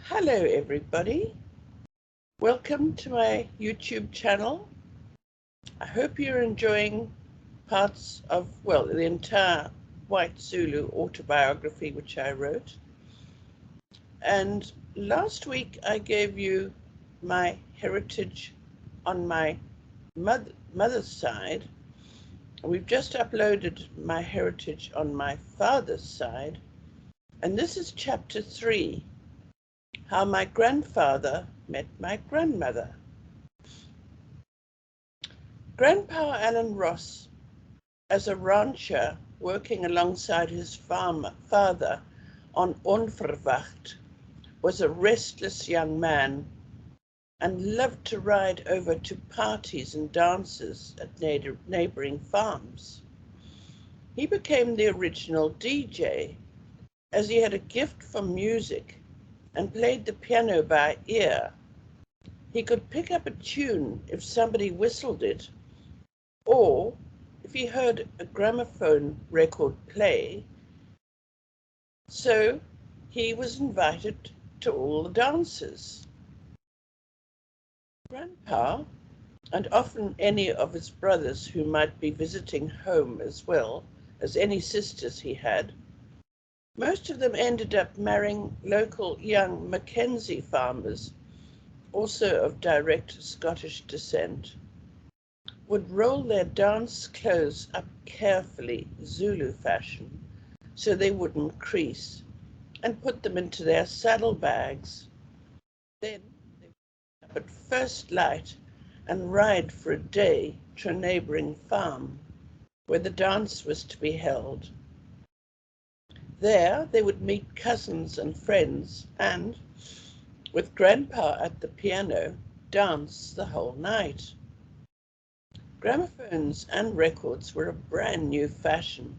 Hello everybody, welcome to my YouTube channel. I hope you're enjoying parts of, well, the entire White Zulu autobiography which I wrote. And last week I gave you my heritage on my mother's side. We've just uploaded my heritage on my father's side, and this is chapter 3. How my grandfather met my grandmother. Grandpa Allen Ross, as a rancher working alongside his father on Onverwacht, was a restless young man and loved to ride over to parties and dances at neighboring farms. He became the original DJ, as he had a gift for music and played the piano by ear. He could pick up a tune if somebody whistled it, or if he heard a gramophone record play. So he was invited to all the dances. Grandpa, and often any of his brothers who might be visiting home as well as any sisters he had, most of them ended up marrying local young Mackenzie farmers, also of direct Scottish descent, would roll their dance clothes up carefully, Zulu fashion, so they wouldn't crease, and put them into their saddlebags. Then they would up at first light and ride for a day to a neighboring farm, where the dance was to be held. There they would meet cousins and friends and, with Grandpa at the piano, dance the whole night. Gramophones and records were a brand new fashion,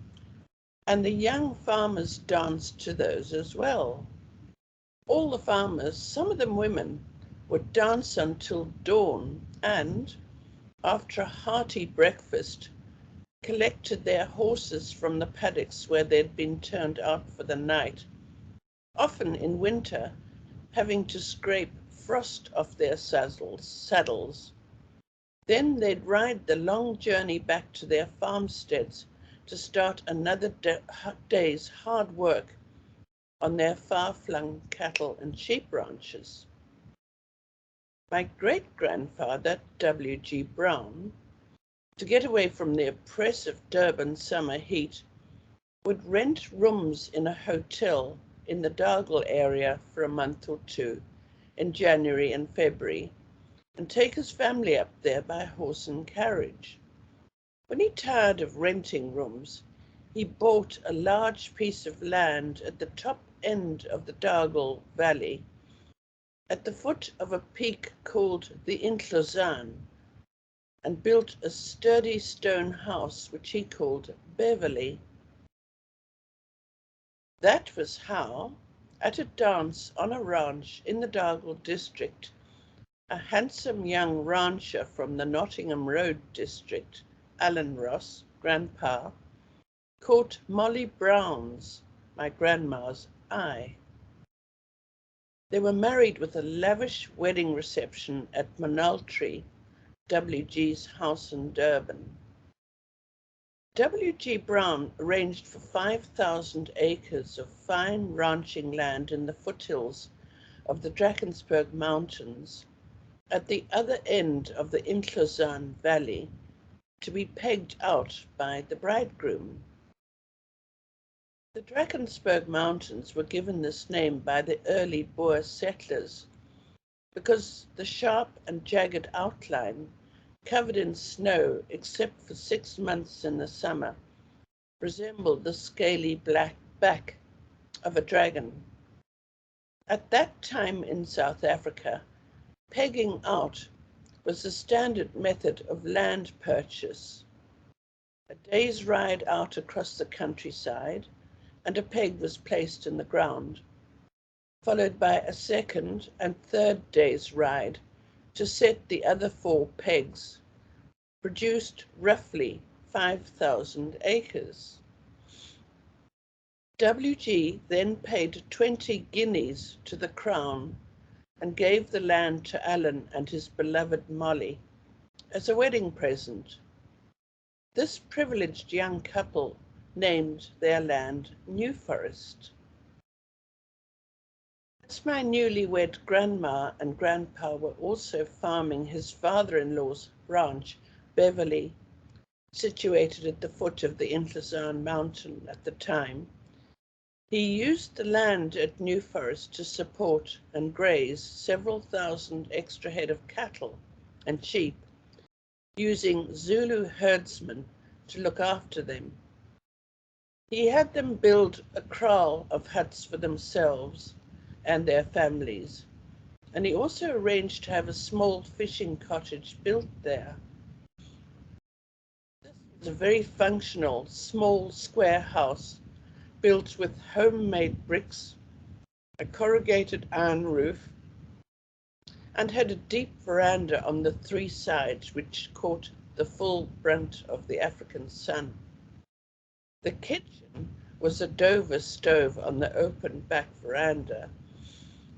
and the young farmers danced to those as well. All the farmers, some of them women, would dance until dawn and, after a hearty breakfast, collected their horses from the paddocks where they'd been turned out for the night, often in winter, having to scrape frost off their saddles. Then they'd ride the long journey back to their farmsteads to start another day's hard work on their far-flung cattle and sheep ranches. My great-grandfather, W.G. Brown, to get away from the oppressive Durban summer heat, would rent rooms in a hotel in the Dargle area for a month or two in January and February, and take his family up there by horse and carriage. When he tired of renting rooms, he bought a large piece of land at the top end of the Dargle Valley, at the foot of a peak called the InHlosane, and built a sturdy stone house which he called Beverly. That was how, at a dance on a ranch in the Dargle district, a handsome young rancher from the Nottingham Road district, Allen Ross, Grandpa, caught Molly Brown's, my grandma's, eye. They were married with a lavish wedding reception at Montreal, W.G.'s house in Durban. W.G. Brown arranged for 5,000 acres of fine ranching land in the foothills of the Drakensberg Mountains, at the other end of the InHlosane Valley, to be pegged out by the bridegroom. The Drakensberg Mountains were given this name by the early Boer settlers because the sharp and jagged outline, covered in snow except for 6 months in the summer, resembled the scaly black back of a dragon. At that time in South Africa, pegging out was the standard method of land purchase. A day's ride out across the countryside, and a peg was placed in the ground, followed by a second and third day's ride to set the other 4 pegs, produced roughly 5,000 acres. WG then paid 20 guineas to the Crown and gave the land to Alan and his beloved Molly as a wedding present. This privileged young couple named their land New Forest. As my newlywed grandma and grandpa were also farming his father-in-law's ranch, Beverley, situated at the foot of the InHlosane Mountain at the time, he used the land at New Forest to support and graze several thousand extra head of cattle and sheep, using Zulu herdsmen to look after them. He had them build a kraal of huts for themselves and their families, and he also arranged to have a small fishing cottage built there. This was a very functional, small square house built with homemade bricks, a corrugated iron roof, and had a deep veranda on the three sides which caught the full brunt of the African sun. The kitchen was a Dover stove on the open back veranda,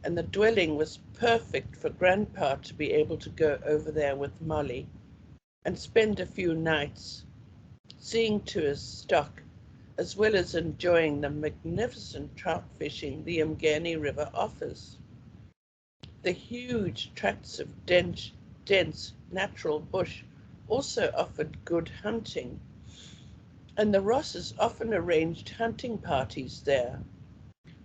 and the dwelling was perfect for Grandpa to be able to go over there with Molly and spend a few nights, seeing to his stock, as well as enjoying the magnificent trout fishing the Umgeni River offers. The huge tracts of dense natural bush also offered good hunting, and the Rosses often arranged hunting parties there,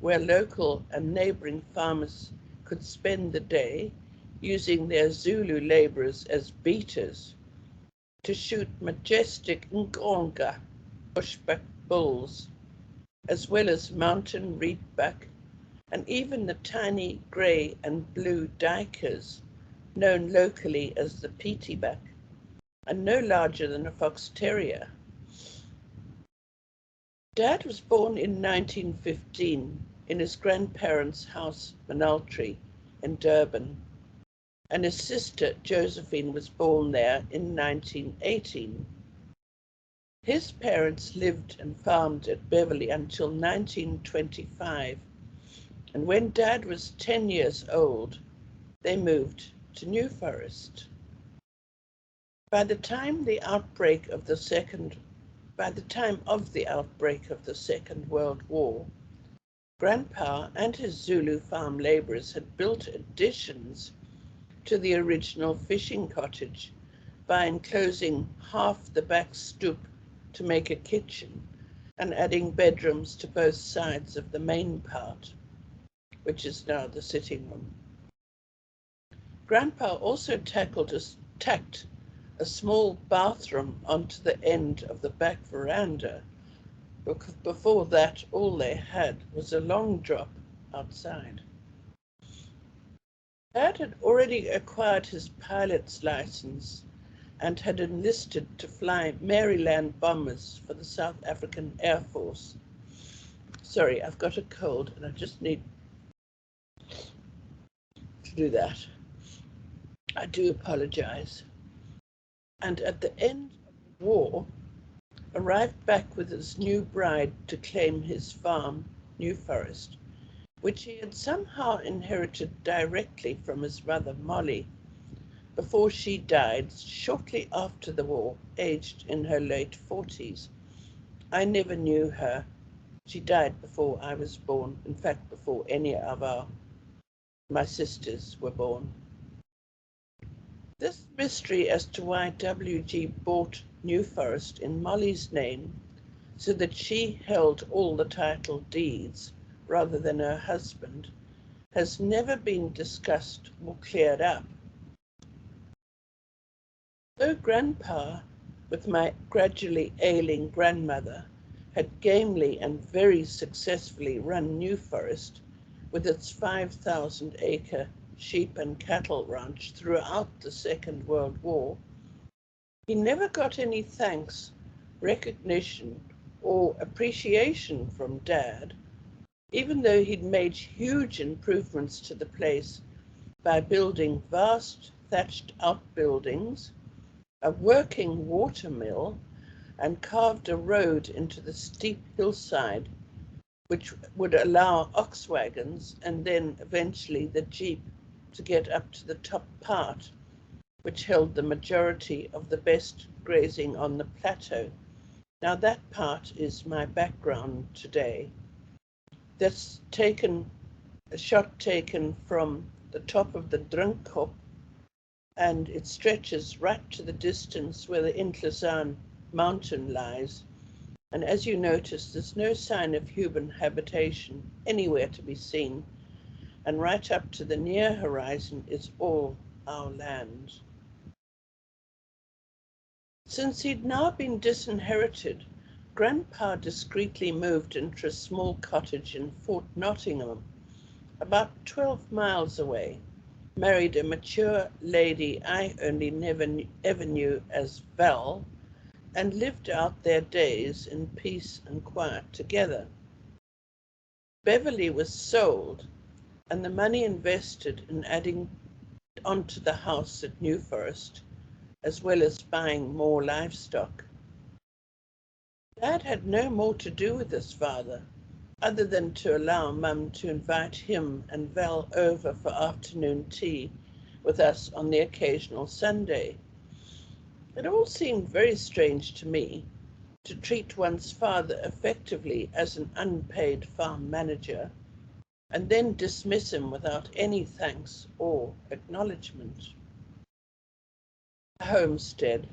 where local and neighboring farmers could spend the day using their Zulu laborers as beaters to shoot majestic nkonga, bushbuck bulls, as well as mountain reedbuck, and even the tiny grey and blue duikers, known locally as the peatybuck, and no larger than a fox terrier. Dad was born in 1915 in his grandparents' house, Manaltree, in Durban, and his sister Josephine was born there in 1918. His parents lived and farmed at Beverley until 1925, and when Dad was 10 years old, they moved to New Forest. By the time of the outbreak of the Second World War, Grandpa and his Zulu farm labourers had built additions to the original fishing cottage by enclosing half the back stoop to make a kitchen and adding bedrooms to both sides of the main part, which is now the sitting room. Grandpa also tacked a small bathroom onto the end of the back veranda, because before that all they had was a long drop outside. Dad had already acquired his pilot's license and had enlisted to fly Maryland bombers for the South African Air Force. Sorry, I've got a cold and I just need to do that. I do apologize. And at the end of the war, arrived back with his new bride to claim his farm, New Forest, which he had somehow inherited directly from his mother Molly, before she died shortly after the war, aged in her late 40s. I never knew her. She died before I was born, in fact before any of my sisters were born. This mystery as to why WG bought New Forest in Molly's name, so that she held all the title deeds rather than her husband, has never been discussed or cleared up. Though Grandpa, with my gradually ailing grandmother, had gamely and very successfully run New Forest with its 5,000-acre sheep and cattle ranch throughout the Second World War, he never got any thanks, recognition, or appreciation from Dad, even though he'd made huge improvements to the place by building vast thatched outbuildings, a working water mill, and carved a road into the steep hillside, which would allow ox wagons and then eventually the jeep to get up to the top part, which held the majority of the best grazing on the plateau. Now that part is my background today. That's a shot taken from the top of the Drinkop, and it stretches right to the distance where the InHlosane Mountain lies. And as you notice, there's no sign of human habitation anywhere to be seen. And right up to the near horizon is all our land. Since he'd now been disinherited, Grandpa discreetly moved into a small cottage in Fort Nottingham, about 12 miles away, married a mature lady I only ever knew as Val, and lived out their days in peace and quiet together. Beverly was sold, and the money invested in adding onto the house at New Forest, as well as buying more livestock. Dad had no more to do with his father, other than to allow Mum to invite him and Val over for afternoon tea with us on the occasional Sunday. It all seemed very strange to me to treat one's father effectively as an unpaid farm manager and then dismiss him without any thanks or acknowledgement. Homestead.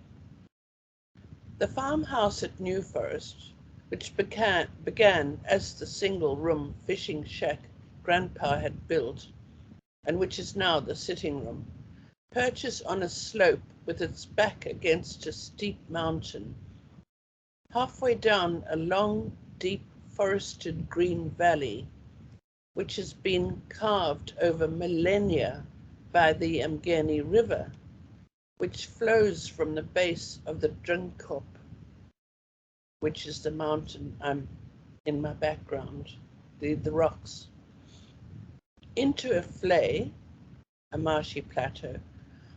The farmhouse at New Forest, which began as the single-room fishing shack Grandpa had built, and which is now the sitting room, perches on a slope with its back against a steep mountain. Halfway down a long, deep, forested green valley, which has been carved over millennia by the Mgeni River, which flows from the base of the Drinkop, which is the mountain in my background, the rocks, into a flay, a marshy plateau,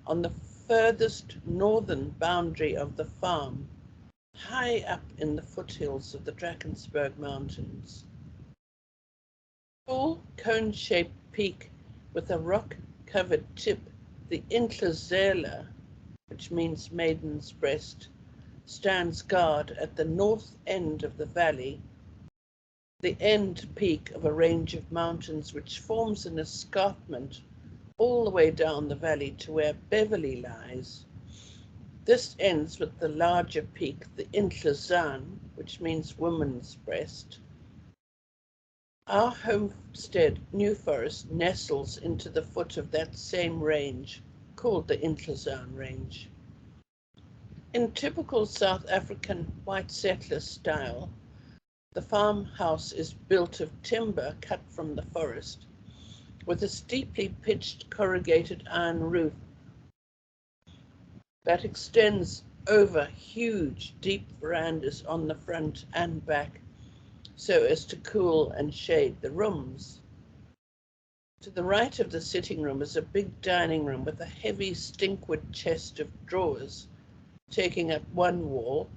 on the furthest northern boundary of the farm, high up in the foothills of the Drakensberg Mountains. Tall, cone-shaped peak with a rock-covered tip, the InHlosane, which means maiden's breast, stands guard at the north end of the valley, the end peak of a range of mountains which forms an escarpment all the way down the valley to where Beverly lies. This ends with the larger peak, the InHlosane, which means woman's breast. Our homestead, New Forest, nestles into the foot of that same range, called the InHlosane Range. In typical South African white settler style, the farmhouse is built of timber cut from the forest, with a steeply pitched corrugated iron roof that extends over huge, deep verandas on the front and back, so as to cool and shade the rooms. To the right of the sitting room is a big dining room with a heavy stinkwood chest of drawers taking up one wall,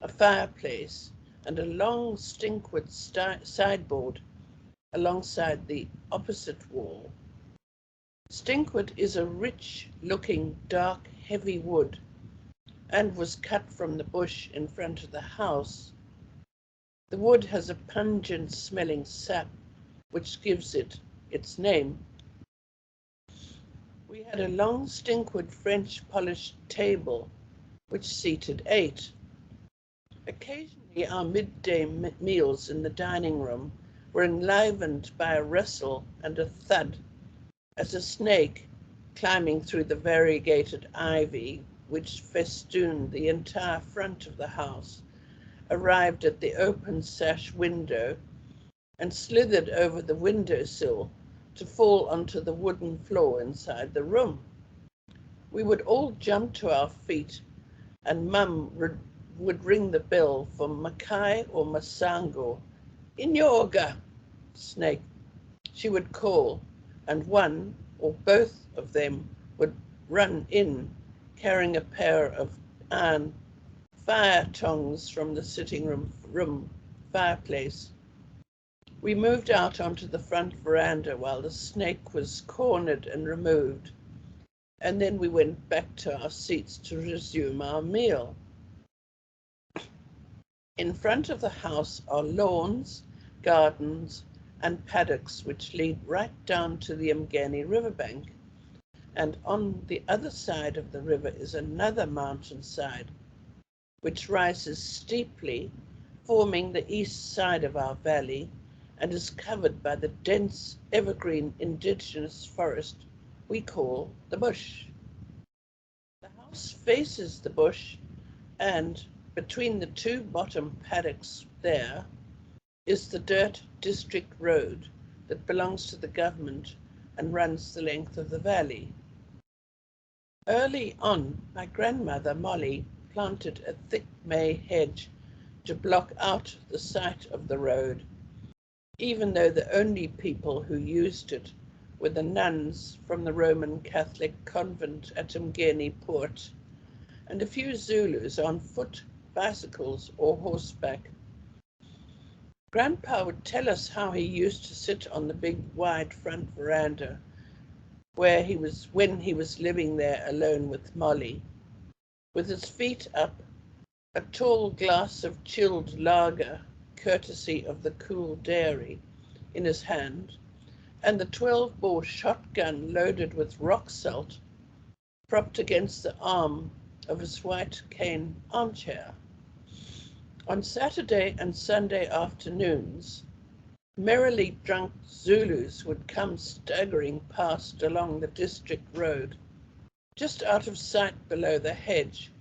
a fireplace, and a long stinkwood sideboard alongside the opposite wall. Stinkwood is a rich-looking, dark, heavy wood and was cut from the bush in front of the house. The wood has a pungent-smelling sap, which gives it its name. We had a long stinkwood French polished table, which seated 8. Occasionally our midday meals in the dining room were enlivened by a rustle and a thud as a snake, climbing through the variegated ivy which festooned the entire front of the house, arrived at the open sash window and slithered over the windowsill to fall onto the wooden floor inside the room. We would all jump to our feet, and Mum would ring the bell for Makai or Masango. Inyoga, snake, she would call, and one or both of them would run in, carrying a pair of iron fire tongs from the sitting room fireplace. We moved out onto the front veranda while the snake was cornered and removed, and then we went back to our seats to resume our meal. In front of the house are lawns, gardens, and paddocks which lead right down to the Mgeni riverbank, and on the other side of the river is another mountainside which rises steeply, forming the east side of our valley, and is covered by the dense evergreen indigenous forest we call the bush. The house faces the bush, and between the two bottom paddocks there is the dirt district road that belongs to the government and runs the length of the valley. Early on, my grandmother Molly planted a thick May hedge to block out the sight of the road, even though the only people who used it were the nuns from the Roman Catholic convent at Mgeni Port, and a few Zulus on foot, bicycles, or horseback. Grandpa would tell us how he used to sit on the big wide front veranda when he was living there alone with Molly, with his feet up, a tall glass of chilled lager, courtesy of the cool dairy, in his hand, and the 12-bore shotgun loaded with rock salt propped against the arm of his white cane armchair. On Saturday and Sunday afternoons, merrily drunk Zulus would come staggering past along the district road, just out of sight below the hedge.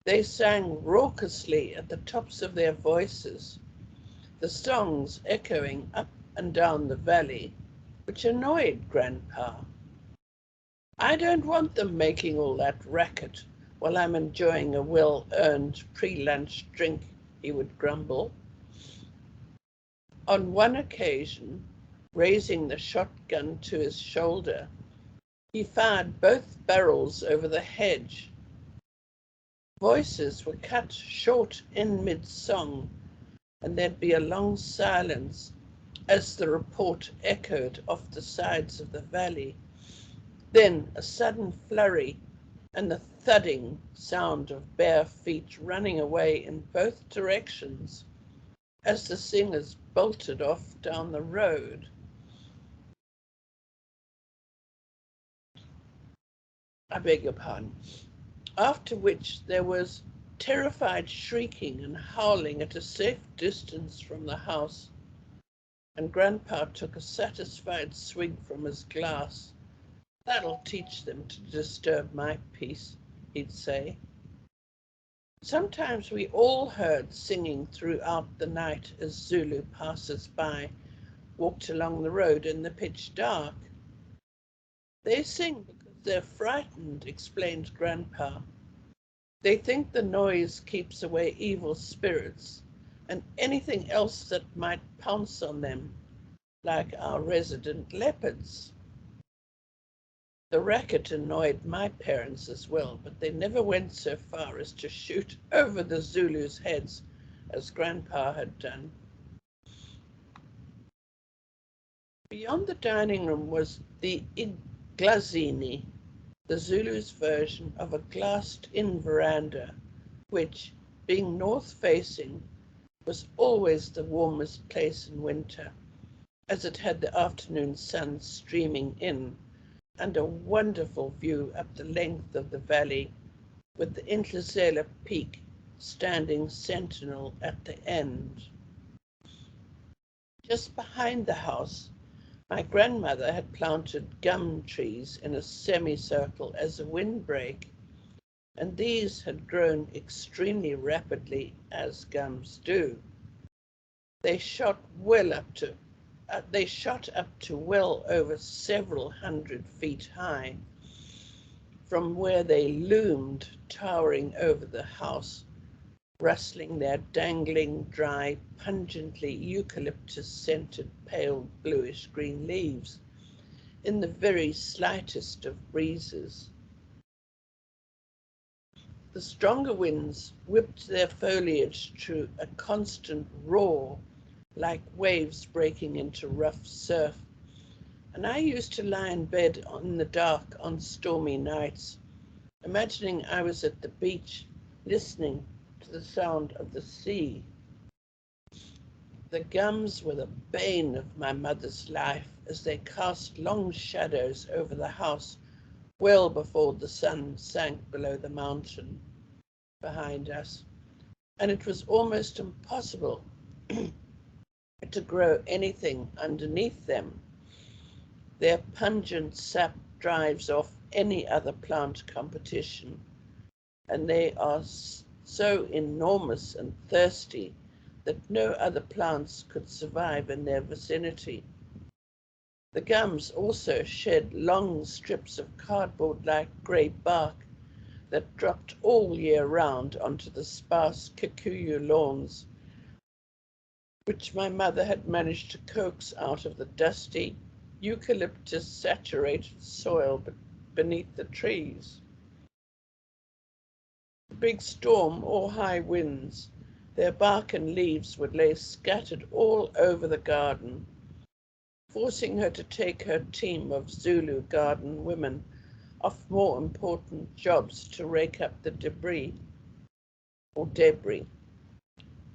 They sang raucously at the tops of their voices, the songs echoing up and down the valley, which annoyed Grandpa. "I don't want them making all that racket while I'm enjoying a well-earned pre-lunch drink," he would grumble. On one occasion, raising the shotgun to his shoulder, he fired both barrels over the hedge. Voices were cut short in mid-song, and there'd be a long silence as the report echoed off the sides of the valley. Then a sudden flurry and the thudding sound of bare feet running away in both directions as the singers bolted off down the road. I beg your pardon. After which there was terrified shrieking and howling at a safe distance from the house, and Grandpa took a satisfied swig from his glass. "That'll teach them to disturb my peace," he'd say. Sometimes we all heard singing throughout the night as Zulu passers-by walked along the road in the pitch dark. "They sing because they're frightened," explained Grandpa. "They think the noise keeps away evil spirits and anything else that might pounce on them, like our resident leopards." The racket annoyed my parents as well, but they never went so far as to shoot over the Zulus' heads as Grandpa had done. Beyond the dining room was the InHlosane, the Zulus' version of a glassed-in veranda, which, being north-facing, was always the warmest place in winter, as it had the afternoon sun streaming in, and a wonderful view up the length of the valley, with the InHlosane peak standing sentinel at the end. Just behind the house, my grandmother had planted gum trees in a semicircle as a windbreak, and these had grown extremely rapidly, as gums do. They shot up to well over several hundred feet high, from where they loomed towering over the house, rustling their dangling, dry, pungently eucalyptus-scented pale bluish-green leaves in the very slightest of breezes. The stronger winds whipped their foliage to a constant roar like waves breaking into rough surf. And I used to lie in bed in the dark on stormy nights, imagining I was at the beach, listening to the sound of the sea. The gums were the bane of my mother's life, as they cast long shadows over the house well before the sun sank below the mountain behind us, and it was almost impossible to grow anything underneath them. Their pungent sap drives off any other plant competition, and they are so enormous and thirsty that no other plants could survive in their vicinity. The gums also shed long strips of cardboard-like grey bark that dropped all year round onto the sparse kikuyu lawns, which my mother had managed to coax out of the dusty, eucalyptus-saturated soil beneath the trees. A big storm or high winds, their bark and leaves would lay scattered all over the garden, forcing her to take her team of Zulu garden women off more important jobs to rake up the debris.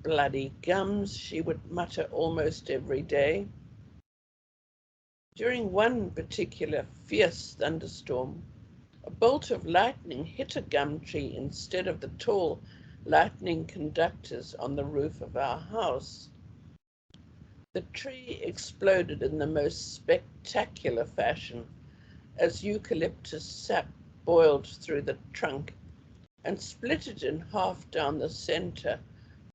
Bloody gums, she would mutter almost every day. During one particular fierce thunderstorm, a bolt of lightning hit a gum tree instead of the tall lightning conductors on the roof of our house. The tree exploded in the most spectacular fashion as eucalyptus sap boiled through the trunk and split it in half down the center,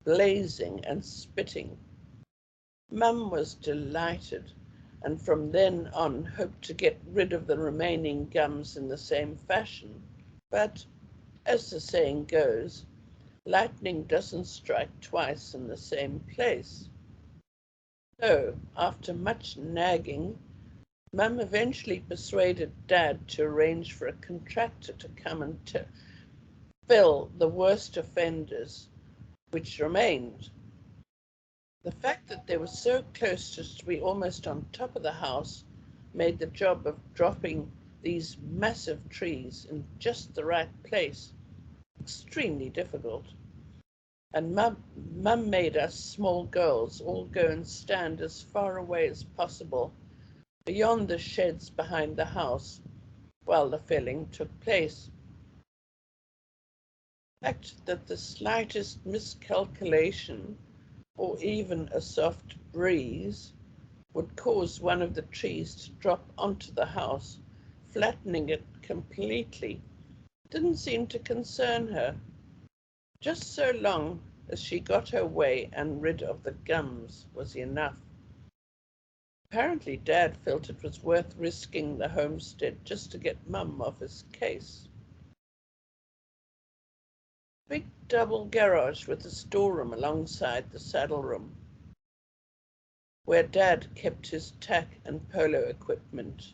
blazing and spitting. Mum was delighted, and from then on hoped to get rid of the remaining gums in the same fashion. But, as the saying goes, lightning doesn't strike twice in the same place. So, after much nagging, Mum eventually persuaded Dad to arrange for a contractor to come and fill the worst offenders, which remained. The fact that they were so close to be almost on top of the house made the job of dropping these massive trees in just the right place extremely difficult. And Mum made us small girls all go and stand as far away as possible beyond the sheds behind the house while the felling took place. The fact that the slightest miscalculation or even a soft breeze would cause one of the trees to drop onto the house, flattening it completely, didn't seem to concern her, just so long as she got her way and rid of the gums was enough. Apparently Dad felt it was worth risking the homestead just to get Mum off his case. Big double garage with a storeroom alongside the saddle room, where Dad kept his tack and polo equipment.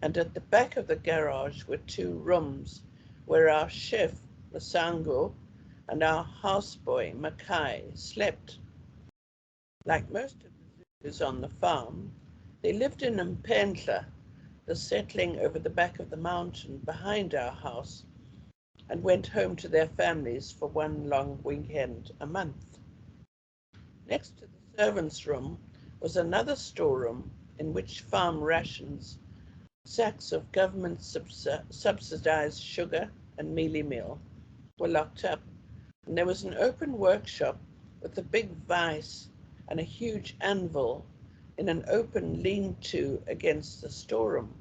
And at the back of the garage were two rooms where our chef, Masango, and our houseboy, Makai, slept. Like most of the Zulus on the farm, they lived in Mpendla, the settling over the back of the mountain behind our house, and went home to their families for one long weekend a month. Next to the servants' room was another storeroom in which farm rations, sacks of government subsidized sugar and mealie meal were locked up, and there was an open workshop with a big vise and a huge anvil in an open lean-to against the storeroom.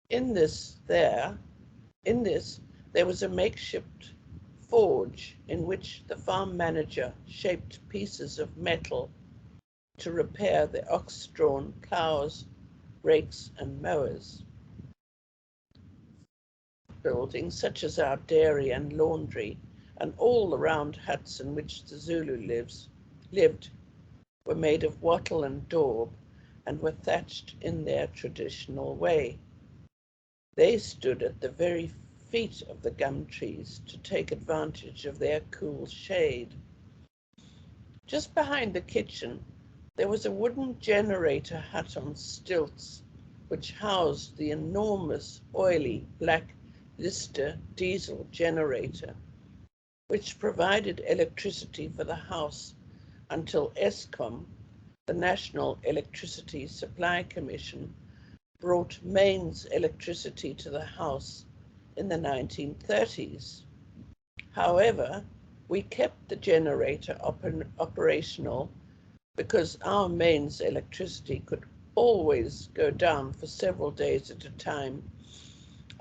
In this, there was a makeshift forge in which the farm manager shaped pieces of metal to repair the ox-drawn plows, rakes, and mowers. Buildings such as our dairy and laundry, and all the round huts in which the Zulu lived, were made of wattle and daub and were thatched in their traditional way. They stood at the very feet of the gum trees to take advantage of their cool shade. Just behind the kitchen There was a wooden generator hut on stilts, which housed the enormous, oily, black Lister diesel generator, which provided electricity for the house until Eskom, the National Electricity Supply Commission, brought mains electricity to the house in the 1930s. However, we kept the generator operational because our mains electricity could always go down for several days at a time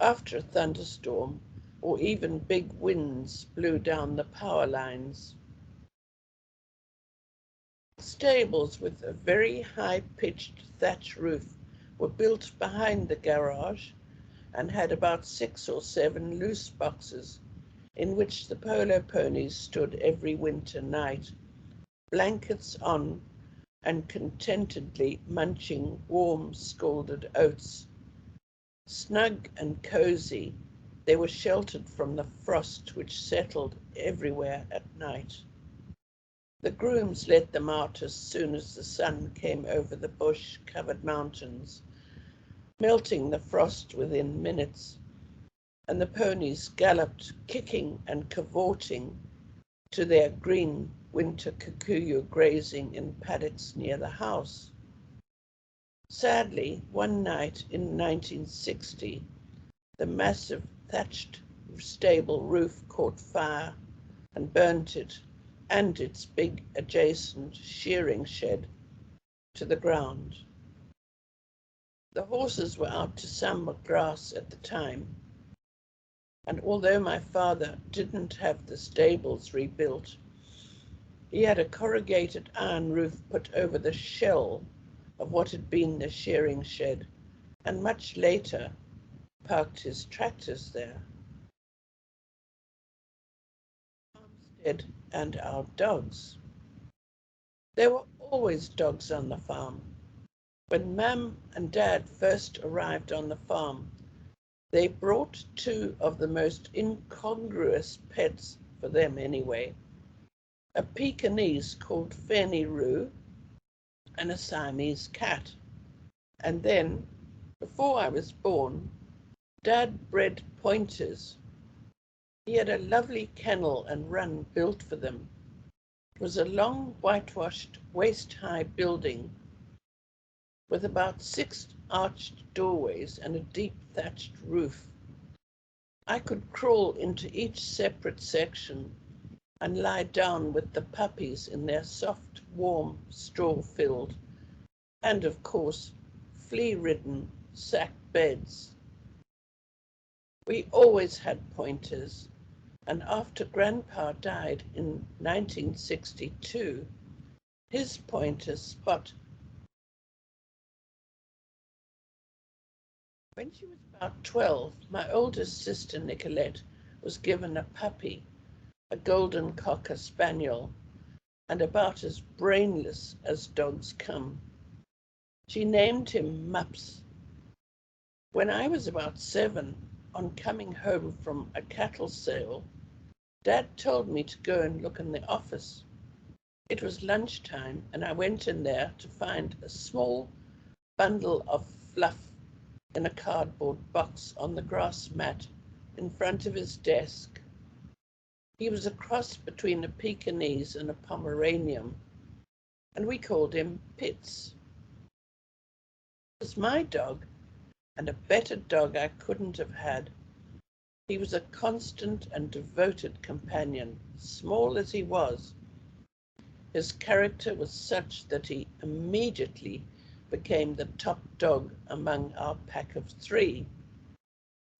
after a thunderstorm or even big winds blew down the power lines. Stables with a very high-pitched thatch roof were built behind the garage and had about 6 or 7 loose boxes in which the polo ponies stood every winter night, blankets on and contentedly munching warm scalded oats. Snug and cozy, they were sheltered from the frost which settled everywhere at night. The grooms let them out as soon as the sun came over the bush-covered mountains, melting the frost within minutes, and the ponies galloped, kicking and cavorting, to their green winter kikuyu grazing in paddocks near the house. Sadly, one night in 1960, the massive thatched stable roof caught fire and burnt it and its big adjacent shearing shed to the ground. The horses were out to summer grass at the time, and although my father didn't have the stables rebuilt, he had a corrugated iron roof put over the shell of what had been the shearing shed, and much later parked his tractors there. Farmstead and our dogs. There were always dogs on the farm. When Mum and Dad first arrived on the farm, they brought 2 of the most incongruous pets, for them anyway, a Pekingese called Fenny-Roo and a Siamese cat. And then, before I was born, Dad bred pointers. He had a lovely kennel and run built for them. It was a long, whitewashed, waist-high building with about 6 arched doorways and a deep thatched roof. I could crawl into each separate section and lie down with the puppies in their soft, warm, straw-filled, and of course, flea-ridden sack beds. We always had pointers, and after Grandpa died in 1962, his pointer Spot. When she was about 12, my oldest sister Nicolette was given a puppy, a golden cocker spaniel, and about as brainless as dogs come. She named him Mups. When I was about 7, on coming home from a cattle sale, Dad told me to go and look in the office. It was lunchtime, and I went in there to find a small bundle of fluff in a cardboard box on the grass mat in front of his desk. He was a cross between a Pekingese and a Pomeranian, and we called him Pitts. He was my dog, and a better dog I couldn't have had. He was a constant and devoted companion, small as he was. His character was such that he immediately became the top dog among our pack of 3.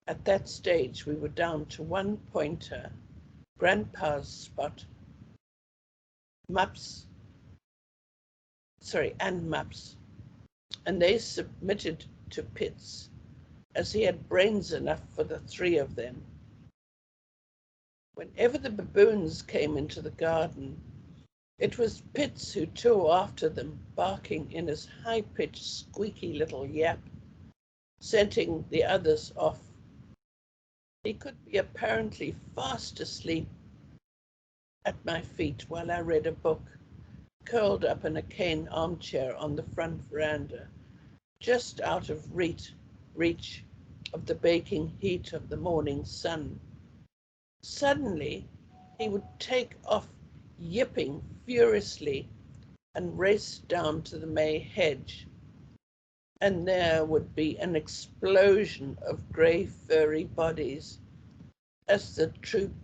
At that stage, we were down to 1 pointer, Grandpa's Spot, Mups, and they submitted to Pitts, as he had brains enough for the 3 of them. Whenever the baboons came into the garden, it was Pitts who tore after them, barking in his high-pitched, squeaky little yap, sending the others off. He could be apparently fast asleep at my feet while I read a book, curled up in a cane armchair on the front veranda, just out of reach of the baking heat of the morning sun. Suddenly, he would take off, yipping furiously, and race down to the May hedge. And there would be an explosion of grey furry bodies as the troop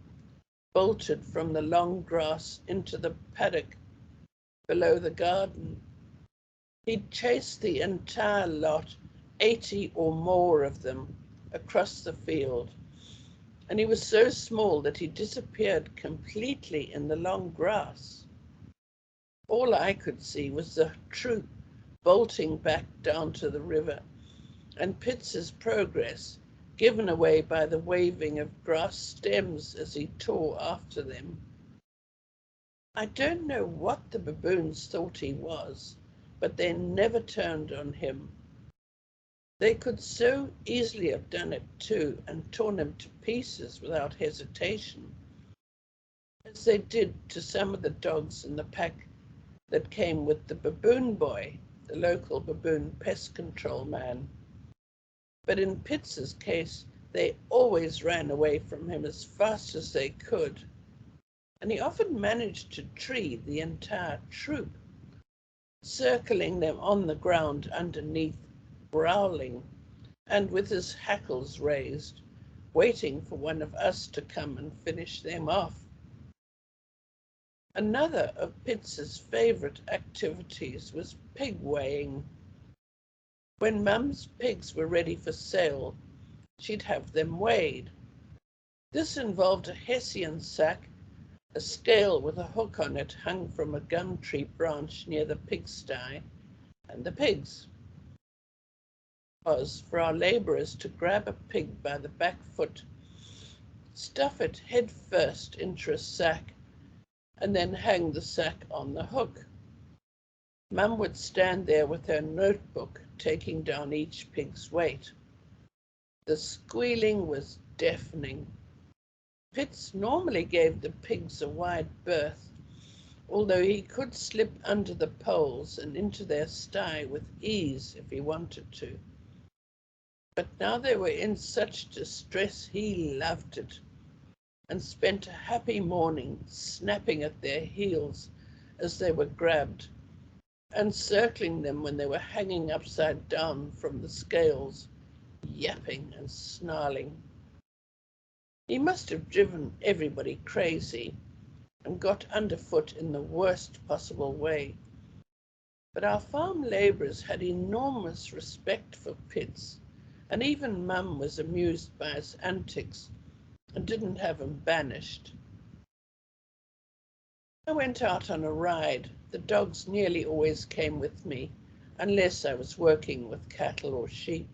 bolted from the long grass into the paddock below the garden. He'd chase the entire lot, 80 or more of them, across the field, and he was so small that he disappeared completely in the long grass. All I could see was the troop bolting back down to the river, and Pitz's progress given away by the waving of grass stems as he tore after them. I don't know what the baboons thought he was, but they never turned on him. They could so easily have done it too and torn him to pieces without hesitation, as they did to some of the dogs in the pack that came with the baboon boy, the local baboon pest control man. But in Pitz's case, they always ran away from him as fast as they could, and he often managed to tree the entire troop, circling them on the ground underneath, growling, and with his hackles raised, waiting for one of us to come and finish them off. Another of Pitz's favourite activities was pig weighing. When Mum's pigs were ready for sale, she'd have them weighed. This involved a hessian sack, a scale with a hook on it hung from a gum tree branch near the pigsty, and the pigs. Was for our labourers to grab a pig by the back foot, stuff it head first into a sack, and then hang the sack on the hook. Mum would stand there with her notebook, taking down each pig's weight. The squealing was deafening. Pitts normally gave the pigs a wide berth, although he could slip under the poles and into their sty with ease if he wanted to. But now they were in such distress, he loved it, and spent a happy morning snapping at their heels as they were grabbed, and circling them when they were hanging upside down from the scales, yapping and snarling. He must have driven everybody crazy and got underfoot in the worst possible way. But our farm labourers had enormous respect for Pitts, and even Mum was amused by his antics and didn't have him banished. I went out on a ride. The dogs nearly always came with me, unless I was working with cattle or sheep.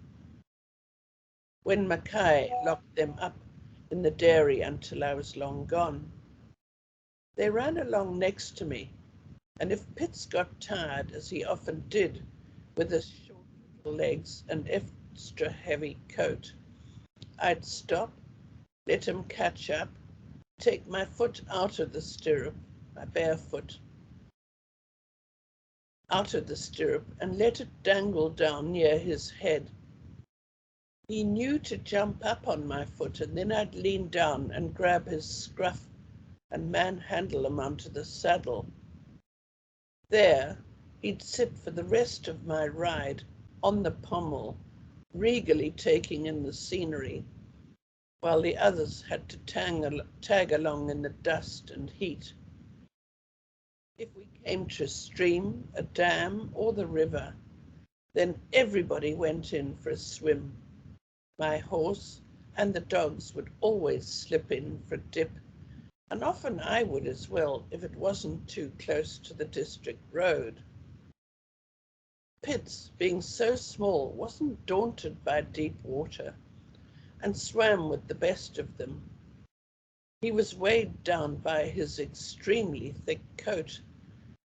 When Mackay locked them up in the dairy until I was long gone, they ran along next to me, and if Pitts got tired, as he often did, with his short little legs and extra heavy coat, I'd stop, let him catch up, take my foot out of the stirrup, my bare foot, out of the stirrup, and let it dangle down near his head. He knew to jump up on my foot, and then I'd lean down and grab his scruff and manhandle him onto the saddle. There, he'd sit for the rest of my ride on the pommel, regally taking in the scenery, while the others had to tag along in the dust and heat. If we came to a stream, a dam, or the river, then everybody went in for a swim. My horse and the dogs would always slip in for a dip, and often I would as well if it wasn't too close to the district road. Pitts, being so small, wasn't daunted by deep water and swam with the best of them. He was weighed down by his extremely thick coat,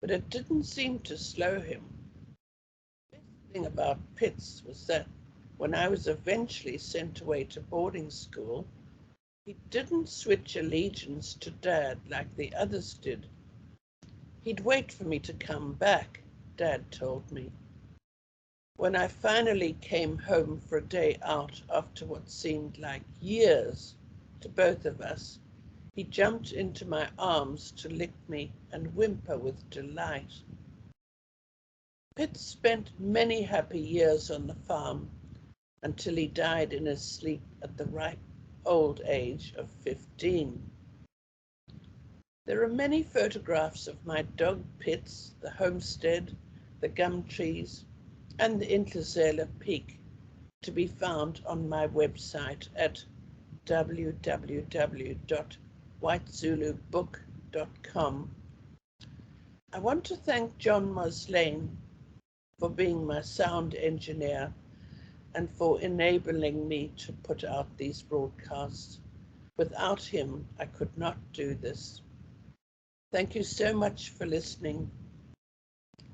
but it didn't seem to slow him. The best thing about Pitts was that when I was eventually sent away to boarding school, he didn't switch allegiance to Dad like the others did. He'd wait for me to come back, Dad told me. When I finally came home for a day out after what seemed like years to both of us, he jumped into my arms to lick me and whimper with delight. Pitt spent many happy years on the farm until he died in his sleep at the ripe old age of 15. There are many photographs of my dog Pitts, the homestead, the gum trees, and the InHlosane Peak to be found on my website at www.whitezulubook.com. I want to thank John Moslane for being my sound engineer and for enabling me to put out these broadcasts. Without him, I could not do this. Thank you so much for listening.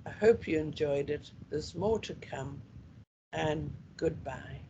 I hope you enjoyed it. There's more to come, and goodbye.